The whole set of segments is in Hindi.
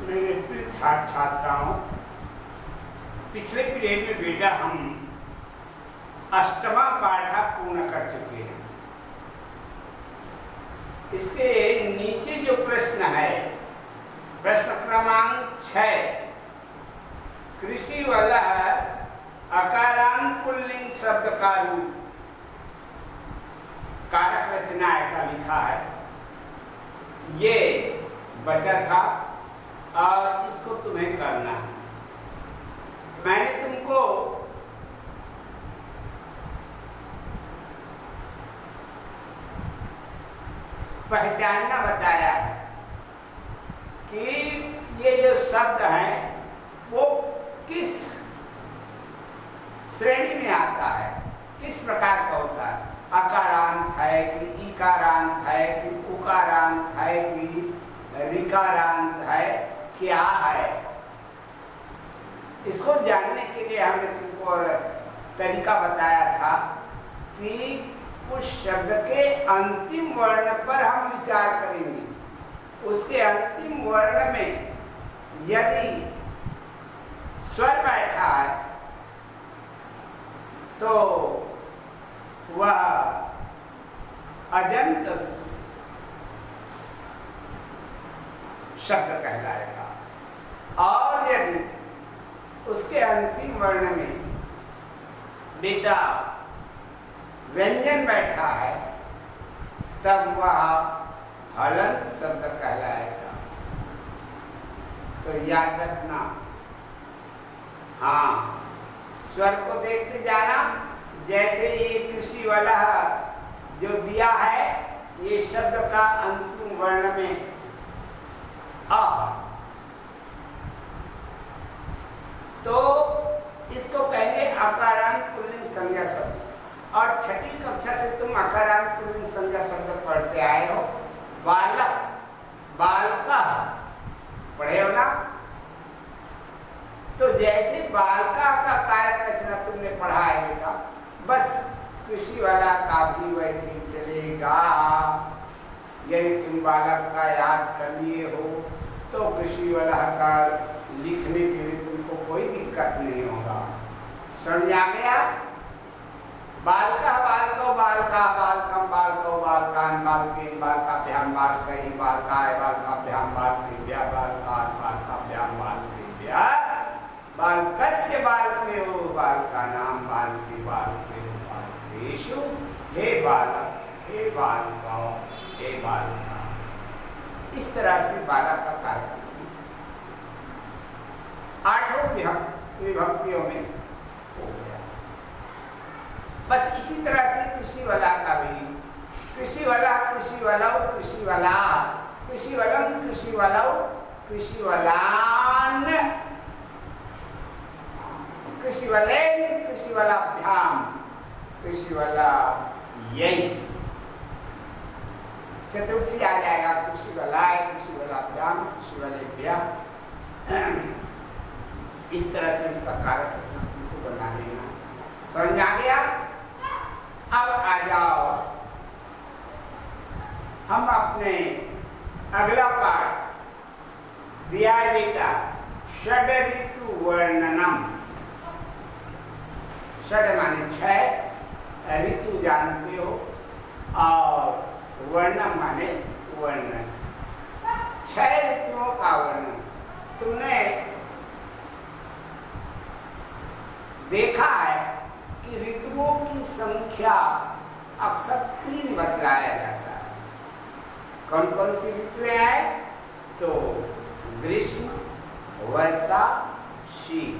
मेरे प्रिय छात्र छात्राओं, पिछले पीरियड में बेटा हम अष्टमा पाठा पूर्ण कर चुके हैं। इसके नीचे जो प्रश्न है, प्रश्न क्रमांक 6, कृषि वाला अकारांत पुल्लिंग शब्द का रूप, कारक रचना ऐसा लिखा है, ये बचा था और इसको तुम्हें करना है। मैंने तुमको पहचानना बताया है कि ये जो शब्द है वो किस श्रेणी में आता है, किस प्रकार का होता है। अकारांत है कि इकारांत है कि उकारांत है कि ऋकारांत है, क्या है। इसको जानने के लिए हमने तुमको तरीका बताया था कि उस शब्द के अंतिम वर्ण पर हम विचार करेंगे। उसके अंतिम वर्ण में यदि स्वर बैठा है तो वह अजंत शब्द कहलाएगा, और यदि उसके अंतिम वर्ण में बेटा व्यंजन बैठा है तब वह हलंत शब्द कहलाएगा। तो याद रखना, हाँ, स्वर को देखते जाना। जैसे ये कृषि वाला जो दिया है, ये शब्द का अंतिम वर्ण में आ, तो इसको कहेंगे अकारांत पुल्लिंग संज्ञा शब्द। और छठी कक्षा से तुम अकारांत पुल्लिंग संज्ञा शब्द पढ़ते आए हो। बालक, बालका पढ़े हो ना। तो जैसे बालका का कारक रचना तुमने पढ़ा है बेटा, बस कृषि वाला का भी वैसे ही चलेगा। यदि तुम बालक का याद कर लिए हो तो कृषि वाला का लिखने के लिए तुमको कोई दिक्कत नहीं होगा। समझ आ गया। बालका बालको बालका बालकम बालको बालकान बालकेन बालकाभ्याम बालकैः बालकाय बालकाभ्याम बालकेभ्यः बालकान् बालकाभ्याम बालकेभ्यः बालकस्य बालकयोः बालकानां बालके बालकेषु बालकेषु हे बालक हे बालिका हे बालिका। इस तरह से बालक का कार्य 8 विभक्तियों में हो गया। बस इसी तरह से कृषि वाला का भी, कृषि वाला कृषि वाला कृषि वाला कृषि वलम कृषि वाला कृषि वलान कृषि वलेन कृषि वलाभ्याम कृषि वला यही चतुर्थी आ जाएगा। कृषि वलाय कृषि वलाभ्याम कृषि वलेभ्यः। इस तरह से इसका कारक रचना तुमको बना लेना। समझ आ गया। अब आ जाओ हम अपने अगला पाठ दिया है बेटा, षड ऋतु वर्णनम। षड माने 6, ऋतु जानते हो, और वर्णम माने वर्णन। 6 ऋतुओं का वर्णन तुमने देखा है कि ऋतुओं की संख्या अक्सर 3 बतलाया जाता है। कौन कौन सी ऋतुएं हैं? तो ग्रीष्म, वर्षा, शीत,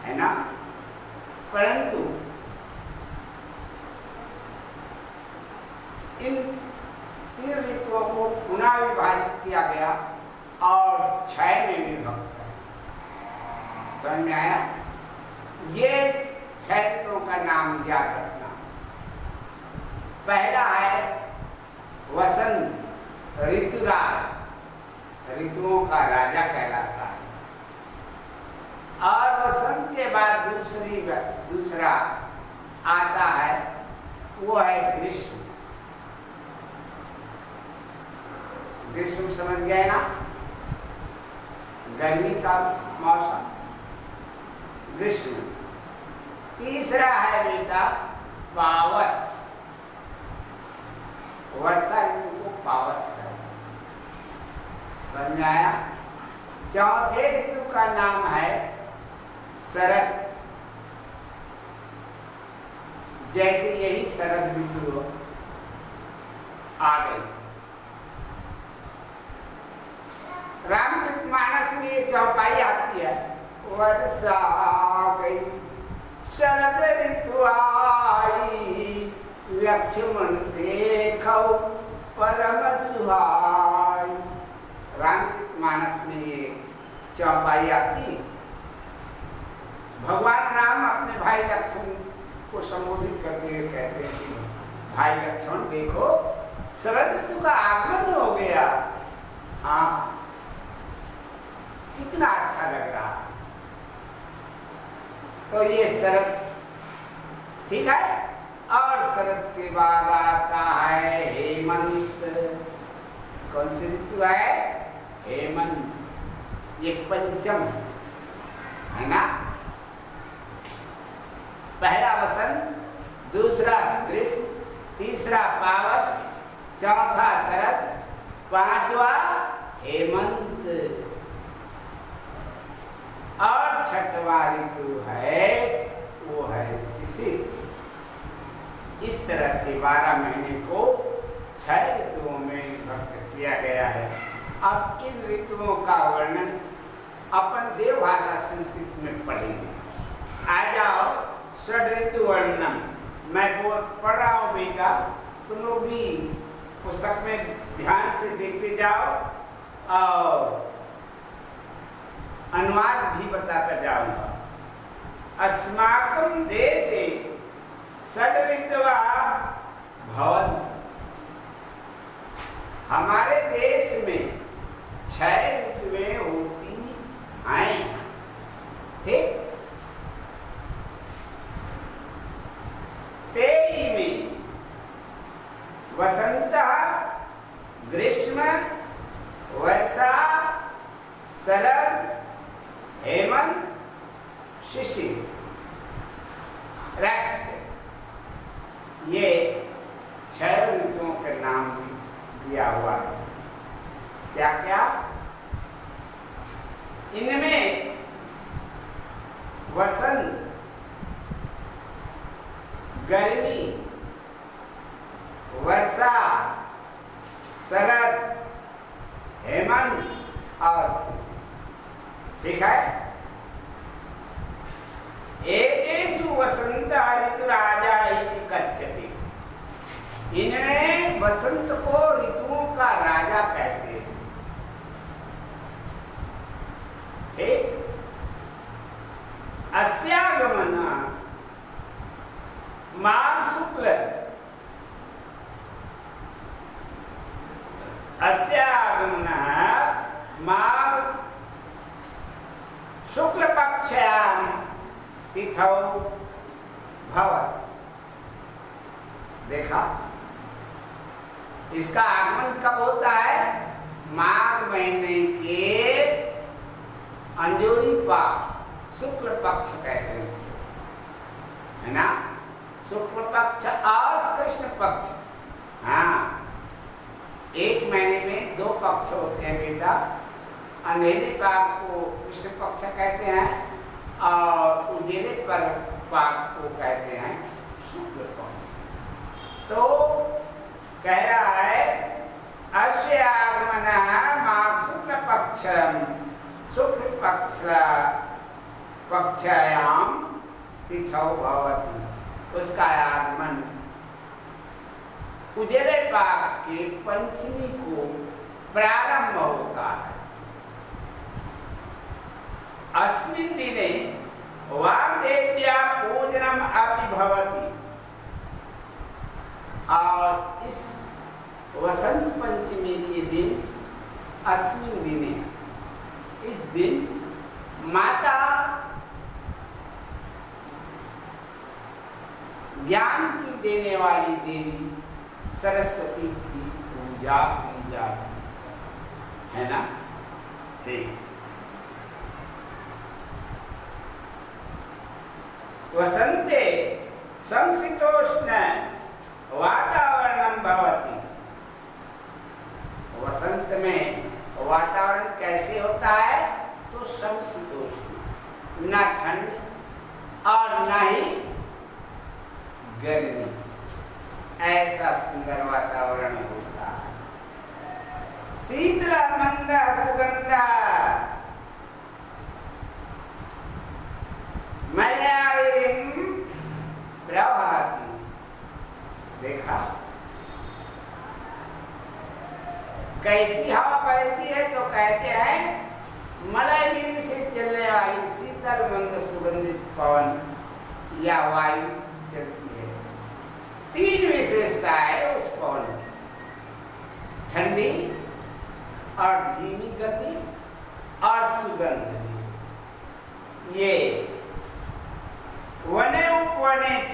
है ना। परंतु इन 3 ऋतुओं को पुनः विभाजित किया गया और 6 में विभक्त है। समझ में आया। ये 6 ऋतुओं का नाम याद रखना। पहला है वसंत, ऋतुराज, ऋतुओं का राजा कहलाता है। और वसंत के बाद दूसरा आता है, वो है ग्रीष्म। ग्रीष्म समझ गए ना। गर्मी का मौसम, ग्रीष्म। तीसरा है बेटा पावस, वर्षा ऋतु को पावस कहते हैं, समझ आया। चौथे ऋतु का नाम है शरद, जैसे यही शरद ऋतु आ गई। रामचरितमानस में ये चौपाई आती है, वर्षा आ गई शरद ऋतु आई, लक्ष्मण देखो परम सुहाई। रामचरितमानस में ये चौपाई आती। भगवान राम अपने भाई लक्ष्मण को संबोधित करते हुए कहते हैं कि भाई लक्ष्मण देखो शरद ऋतु का आगमन हो गया। हाँ, कितना अच्छा लग रहा। तो ये शरद ठीक है। और शरद के बाद आता है हेमंत। कौन सी ऋतु है? हेमंत। ये पंचम है ना। पहला वसंत, दूसरा ग्रीष्म, तीसरा पावस, चौथा शरद, पांचवा हेमंत और छठवा ऋतु है वो है शिशिर। इस तरह से 12 महीने को 6 ऋतुओं में विभक्त किया गया है। अब इन ऋतुओं का वर्णन अपन देव भाषा संस्कृत में पढ़ेंगे। आ जाओ षड ऋतु वर्णन। मैं पढ़ रहा हूँ बेटा, तुम लोग भी पुस्तक में ध्यान से देखते जाओ और अनुवाद भी बताता जाऊंगा। अस्माकं देशे षड ऋतवः भवन्ति। हमारे देश में 6 ऋतुएं होती हैं। ठीक। तेई में वसंत, ग्रीष्म, वर्षा, शरद, हेमंत, शिशिर, रस्त। ये 6 ऋतुओं के नाम दिया हुआ है। क्या क्या? इनमें वसंत, गर्मी, वर्षा, शरद, हेमंत और शिशिर। ठीक है। एतेषु वसंत ऋतुराजा इति कथ्यते। इनमें वसंत को ऋतुओं का राजा कहते हैं। ठीक। अस्यागमन माघ शुक्ल, अस्यागमन माघ शुक्ल पक्षायां तिथौ भवत्। देखा, इसका आगमन कब होता है? माघ महीने के अंजोरी पाद, शुक्ल पक्ष कहते हैं इसको, है ना। शुक्ल पक्ष और कृष्ण पक्ष। हाँ, एक महीने में 2 पक्ष होते हैं बेटा। अंधेरे पाद को कृष्ण पक्ष कहते हैं और उजेले पर पाद को कहते हैं शुक्ल पक्ष। तो कह रहा है अस्य आगमन माघ शुक्ल पक्षम, शुक्ल पक्षायां तिथौ भवति। उसका आगमन उजेले पाद के पंचमी को प्रारंभ होता है। अस्मिन् दिने वाग्देव्या पूजनम अपि भवति। और इस वसंत पंचमी के दिन, अस्मिन् दिने, इस दिन माता ज्ञान की देने वाली देवी सरस्वती की पूजा की जाती है ना। ठीक। वसंते समशीतोष्ण वातावरणम भवति। वसंत में वातावरण कैसे होता है? तो समशीतोष्ण, न ठंड और न ही गर्मी, ऐसा सुंदर वातावरण होता है। शीतल मंद सुगंध मलयालिम प्रभाति। देखा कैसी हवा बहती है? तो कहते हैं मलयगिरी से चलने वाली शीतल मंद सुगंधित पवन या वायु चलती है। तीन विशेषता है उस पवन की, ठंडी और धीमी गति और सुगंध। ये वने उपवने च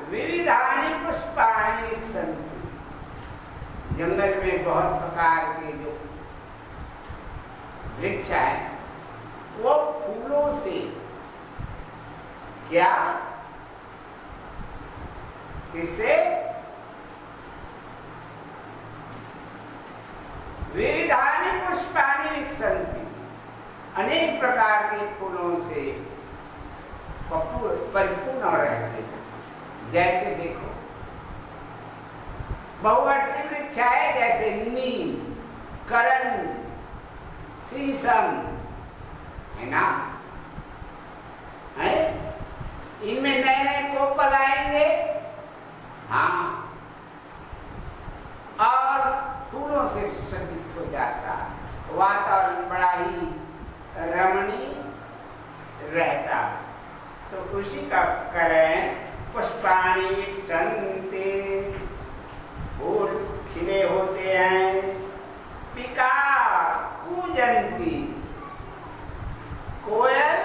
विविधानि पुष्पाणि विकसन्ति। जंगल में बहुत प्रकार के जो वृक्ष है वो फूलों से क्या, किससे? विविधानि पुष्पाणि विकसन्ति, अनेक प्रकार के फूलों से परिपूर्ण रहते हैं। जैसे देखो बहुवर्षीय वृक्ष है, जैसे नीम, करंज, शीशम, है ना, है? इनमें नए नए कोपल आएंगे, हाँ, और फूलों से सुसज्जित हो जाता, वातावरण बड़ा ही रमणीय रहता। तो उसी का करें पुष्पाणि विकसन्ते, फूल खिले होते हैं। पिका कूजंती, कोयल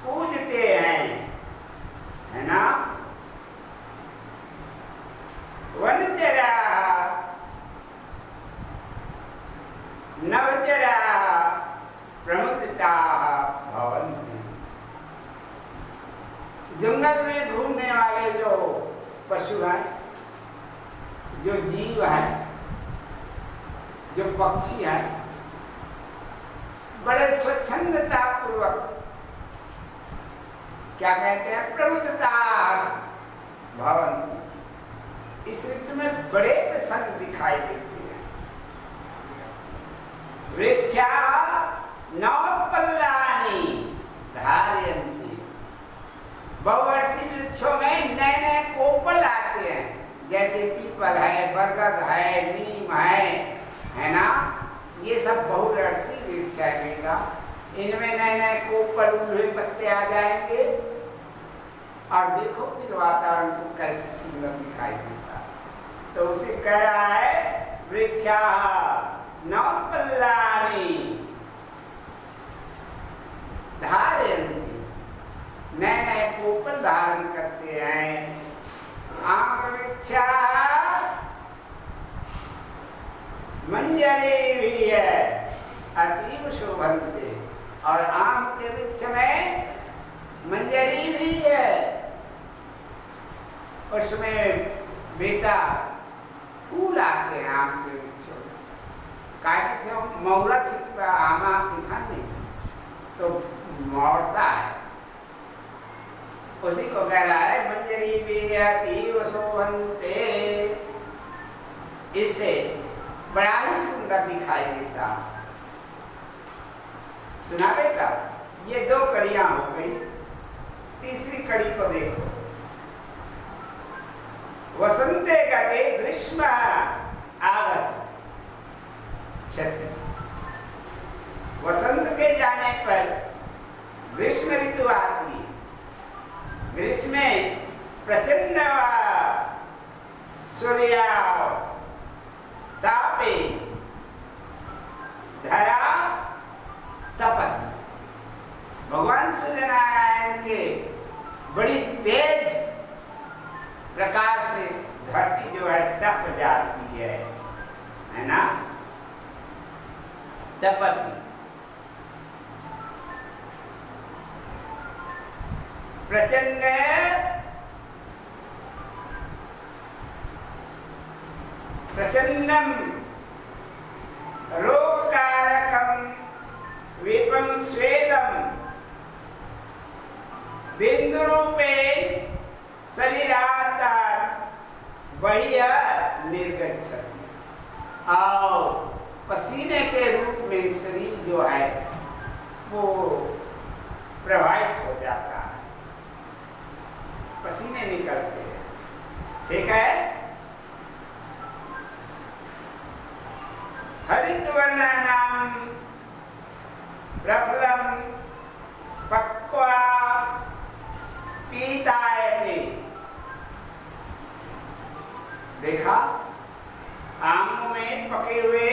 कूजते हैं, है ना। वनचरा नवचरा प्रमुदिता भवन्ति। जंगल में घूमने वाले जो पशु हैं, जो जीव हैं, जो पक्षी हैं, बड़े स्वच्छंदता पूर्वक क्या कहते हैं, प्रमुदिता भवन्ति। इस ऋतु में बड़े प्रसन्न दिखाई देते हैं। वृक्षा नवपल्लानि धारयन्ति। बहुवर्षीय वृक्षों में नए नए कोपल आते हैं, जैसे पीपल है, बरगद है, नीम है ना। ये सब बहुवर्षीय वृक्ष है बेटा। इनमें नए नए कोपल उल्हे पत्ते आ जाएंगे और देखो फिर वातावरण को कैसे सुंदर दिखाई देता। तो उसे कह रहा है वृक्षा नवपल्लानि धारयन्ति, नए नए कोपल धारण करते हैं। आम वृक्षा मंजरी भी है अतीव शोभन्ते, और आम के वृक्ष में मंजरी भी है, उसमें बेटा फूल आते हैं आम के वृक्षों में। कहते थे मौला थी आमा दिखा नहीं तो मौड़ता है, उसी को कह रहा है मंजरी भी अतीव शोभन्ते। इससे बड़ा ही सुंदर दिखाई देता। सुना बेटा, ये दो कड़ियां हो गई। तीसरी कड़ी को देखो, वसंते गते ग्रीष्म आगत। वसंत के जाने पर ग्रीष्म ऋतु आती। ग्रीष्म में प्रचंड सूर्य तापे धरा तपत। भगवान सूर्यनारायण के बड़ी तेज प्रकाश से धरती जो है तप जाती है ना, तपती। प्रचंड प्रचंडम रोगकारकम विपम स्वेदम बिंदु रूपे शरीरात बह्य निर्गच्छति। और पसीने के रूप में शरीर जो है वो प्रभावित हो जाता है, पसीने निकलते हैं। ठीक है। हरितवर्णानाम प्रफलम पक्वा पीतायते। देखा, आमों में पके हुए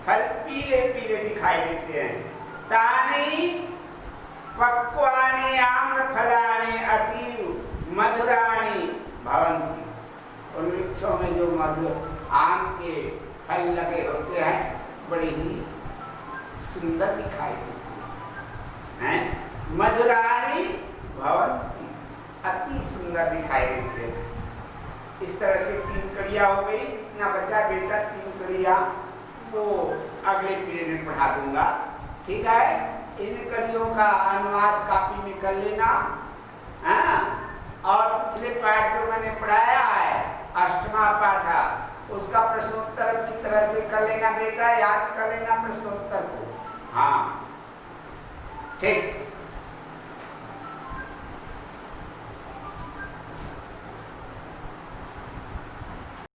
फल पीले पीले दिखाई देते हैं। तानी पक्वानि आम्रफलानि अतीव मधुराणि भवन्ति। उन वृक्षों में जो मधुर आम के फल लगे होते हैं बड़े ही सुंदर दिखाई देते हैं। मधुराणि भवन्ति, अति सुंदर दिखाई देते हैं। इस तरह से 3 कड़ियाँ हो गई। जितना बचा बेटा 3 कड़ियाँ वो अगले पीरियड में पढ़ा दूंगा। ठीक है। इन कड़ियों का अनुवाद कॉपी में कर लेना। और पिछले पाठ जो मैंने पढ़ाया है अष्टमा पाठ, उसका प्रश्नोत्तर अच्छी तरह से कर लेना बेटा, याद कर लेना प्रश्नोत्तर को। हाँ ठीक।